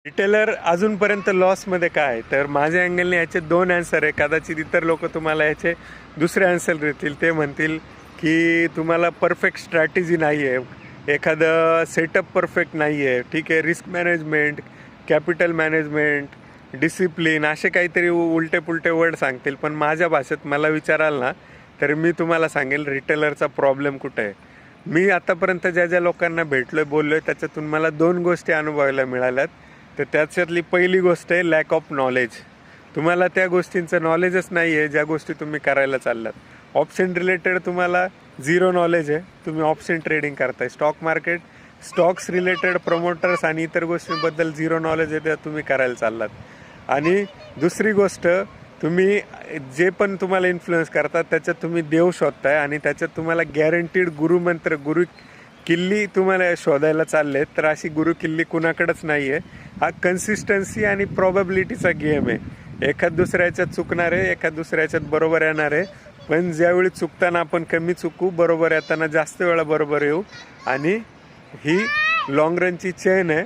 Retailer अजूनपर्यंत लॉसमध्ये का आहे? तर माझ्या अँगलने याचे दोन आन्सर आहे. कदाचित इतर लोक तुम्हाला याचे दुसरे आन्सर देतील. ते म्हणतील की तुम्हाला परफेक्ट स्ट्रॅटेजी नाही आहे, एखादं सेटअप परफेक्ट नाही आहे, ठीक आहे, risk management, capital management, discipline असे काहीतरी उलटे पुलटे वर्ड सांगतील. पण माझ्या भाषेत मला विचाराल ना तर मी तुम्हाला सांगेल रिटेलरचा प्रॉब्लेम कुठे आहे. मी आतापर्यंत ज्या ज्या लोकांना भेटलो आहे, बोललो आहे, त्याच्यातून मला दोन गोष्टी अनुभवायला मिळाल्यात. तर त्याच्यातली पहिली गोष्ट आहे लॅक ऑफ नॉलेज. तुम्हाला त्या गोष्टींचं नॉलेजच नाही आहे ज्या गोष्टी तुम्ही करायला चाललात. ऑप्शन रिलेटेड तुम्हाला झिरो नॉलेज आहे, तुम्ही ऑप्शन ट्रेडिंग करताय. Stock market, stocks related promoters आणि इतर गोष्टींबद्दल झिरो नॉलेज आहे, त्या तुम्ही करायला चाललात. आणि दुसरी गोष्ट, तुम्ही जे पण तुम्हाला इन्फ्लुएन्स करतात त्याच्यात तुम्ही देव शोधताय आणि त्याच्यात तुम्हाला गॅरंटीड गुरुमंत्र, गुरु किल्ली तुम्हाला शोधायला चालले. तर अशी गुरु किल्ली कुणाकडेच नाही आहे. हा कन्सिस्टन्सी आणि प्रॉबॅबिलिटीचा गेम आहे. एखाद दुसऱ्या ह्याच्यात चुकणार आहे, एखाद दुसऱ्या ह्याच्यात बरोबर येणार आहे. पण ज्यावेळी चुकताना आपण कमी चुकू, बरोबर येताना जास्त वेळा बरोबर येऊ. आणि ही लाँग रनची चेन आहे.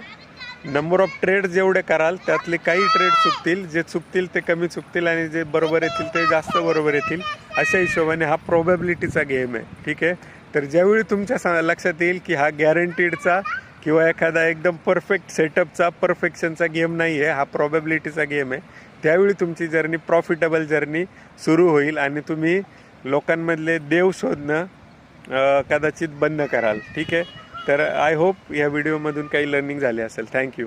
नंबर ऑफ ट्रेड जेवढे कराल त्यातले काही ट्रेड चुकतील, जे चुकतील ते कमी चुकतील आणि जे बरोबर येतील ते जास्त बरोबर येतील. अशा हिशोबाने हा प्रॉबॅबिलिटीचा गेम आहे, ठीक आहे. तर ज्यावेळी तुमच्या लक्षात येईल की हा गॅरंटीडचा किंवा एखादा एकदम परफेक्ट सेटअपचा, परफेक्शनचा गेम नाही आहे, हा प्रॉबॅबिलिटीचा गेम आहे, त्यावेळी तुमची जर्नी, प्रॉफिटेबल जर्नी सुरू होईल आणि तुम्ही लोकांमधले देव शोधणं कदाचित बंद कराल, ठीक आहे. तर आय होप या व्हिडिओमधून काही लर्निंग झाली असेल. थँक्यू.